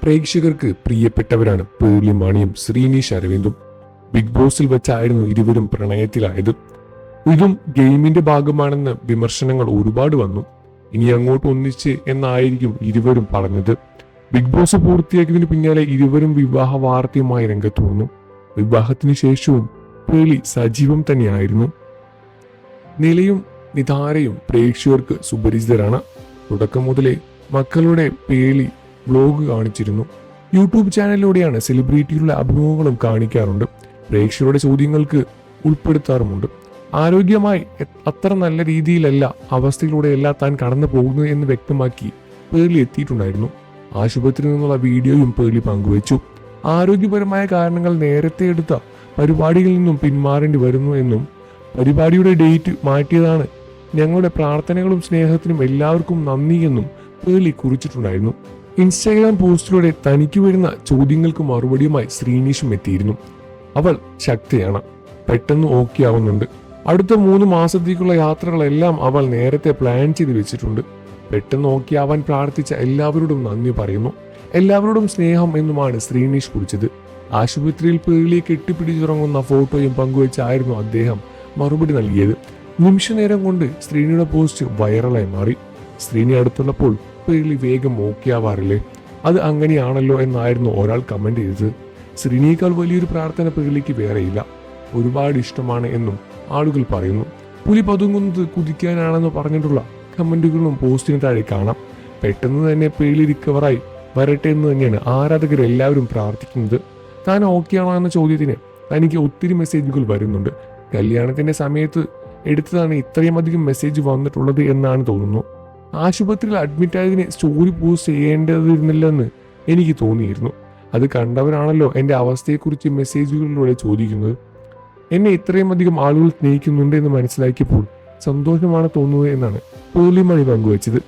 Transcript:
പ്രേക്ഷകർക്ക് പ്രിയപ്പെട്ടവരാണ് പേർലി മാണിയും ശ്രീനിഷ് അരവിന്ദും. ബിഗ് ബോസിൽ വെച്ചായിരുന്നു ഇരുവരും പ്രണയത്തിലായത്. ഇതും ഗെയിമിന്റെ ഭാഗമാണെന്ന് വിമർശനങ്ങൾ ഒരുപാട് വന്നു. ഇനി അങ്ങോട്ട് ഒന്നിച്ച് എന്നായിരിക്കും ഇരുവരും പറഞ്ഞത്. ബിഗ് ബോസ് പൂർത്തിയാക്കിയതിനു പിന്നാലെ ഇരുവരും വിവാഹ വാർത്തയുമായി രംഗത്ത് വന്നു. വിവാഹത്തിന് ശേഷവും പേർലി സജീവം തന്നെയായിരുന്നു. നിലയും നിതാരയും പ്രേക്ഷകർക്ക് സുപരിചിതരാണ്. തുടക്കം മുതലേ മക്കളുടെ പേർലി വ്ലോഗ് കാണിച്ചിരുന്നു. യൂട്യൂബ് ചാനലിലൂടെയാണ് സെലിബ്രിറ്റികളുടെ അഭിമുഖങ്ങളും കാണിക്കാറുണ്ട്. പ്രേക്ഷകരുടെ ചോദ്യങ്ങൾക്ക് ഉൾപ്പെടുത്താറുമുണ്ട്. ആരോഗ്യമായി അത്ര നല്ല രീതിയിലല്ല അവസ്ഥയിലൂടെയല്ല താൻ കടന്നു പോകുന്നത് എന്ന് വ്യക്തമാക്കി പേർലി എത്തിയിട്ടുണ്ടായിരുന്നു. ആശുപത്രിയിൽ നിന്നുള്ള വീഡിയോയും പേർലി പങ്കുവച്ചു. ആരോഗ്യപരമായ കാരണങ്ങൾ നേരത്തെ എടുത്ത പരിപാടികളിൽ നിന്നും പിന്മാറേണ്ടി വരുന്നു എന്നും പരിപാടിയുടെ ഡേറ്റ് മാറ്റിയതാണ്. ഞങ്ങളുടെ പ്രാർത്ഥനകളും സ്നേഹത്തിനും എല്ലാവർക്കും നന്ദി എന്നും പേർലി കുറിച്ചിട്ടുണ്ടായിരുന്നു. ഇൻസ്റ്റാഗ്രാം പോസ്റ്റിലൂടെ തനിക്ക് വരുന്ന ചോദ്യങ്ങൾക്ക് മറുപടിയുമായി ശ്രീനിഷും എത്തിയിരുന്നു. അവൾ ശക്തിയാണ്, പെട്ടെന്ന് ഓക്കെ ആവുന്നുണ്ട്. അടുത്ത 3 മാസത്തേക്കുള്ള യാത്രകളെല്ലാം അവൾ നേരത്തെ പ്ലാൻ ചെയ്ത് വെച്ചിട്ടുണ്ട്. പെട്ടെന്ന് ഓക്കെ ആവാൻ പ്രാർത്ഥിച്ച എല്ലാവരോടും നന്ദി പറയുന്നു. എല്ലാവരോടും സ്നേഹം എന്നുമാണ് ശ്രീനിഷ് കുറിച്ചത്. ആശുപത്രിയിൽ പേർലിയെ കെട്ടിപ്പിടിച്ചുറങ്ങുന്ന ഫോട്ടോയും പങ്കുവച്ചായിരുന്നു അദ്ദേഹം മറുപടി നൽകിയത്. നിമിഷ നേരം കൊണ്ട് ശ്രീനിയുടെ പോസ്റ്റ് വൈറലായി മാറി. ശ്രീനി അടുത്തുള്ളപ്പോൾ പേർലി വേഗം ഓക്കെ ആവാറില്ലേ? അത് അങ്ങനെയാണല്ലോ എന്നായിരുന്നു ഒരാൾ കമന്റ് ചെയ്തത്. ശ്രീനിയേക്കാൾ വലിയൊരു പ്രാർത്ഥന പേർലിക്ക് വേറെയില്ല. ഒരുപാട് ഇഷ്ടമാണ് എന്നും ആളുകൾ പറയുന്നു. പുലി പതുങ്ങുന്നത് കുതിക്കാനാണെന്ന് പറഞ്ഞിട്ടുള്ള കമന്റുകളും പോസ്റ്റിന് താഴെ കാണാം. പെട്ടെന്ന് തന്നെ പേർലി റിക്കവറായി വരട്ടെ എന്ന് തന്നെയാണ് ആരാധകരെല്ലാവരും പ്രാർത്ഥിക്കുന്നത്. താൻ ഓക്കെ ആണോ എന്ന ചോദ്യത്തിന് തനിക്ക് ഒത്തിരി മെസ്സേജുകൾ വരുന്നുണ്ട്. കല്യാണത്തിന്റെ സമയത്ത് എടുത്തതാണ് ഇത്രയും അധികം മെസ്സേജ് വന്നിട്ടുള്ളത് എന്നാണ് തോന്നുന്നു. ആശുപത്രിയിൽ അഡ്മിറ്റ് ആയതിനെ സ്റ്റോറി പോസ്റ്റ് ചെയ്യേണ്ടതിരുന്നില്ലെന്ന് എനിക്ക് തോന്നിയിരുന്നു. അത് കണ്ടവരാണല്ലോ എൻ്റെ അവസ്ഥയെക്കുറിച്ച് മെസ്സേജുകളിലൂടെ ചോദിക്കുന്നത്. എന്നെ ഇത്രയും അധികം ആളുകൾ സ്നേഹിക്കുന്നുണ്ട് എന്ന് മനസ്സിലാക്കിയപ്പോൾ സന്തോഷമാണ് തോന്നുന്നത് എന്നാണ് പേർലി മാണി പങ്കുവച്ചത്.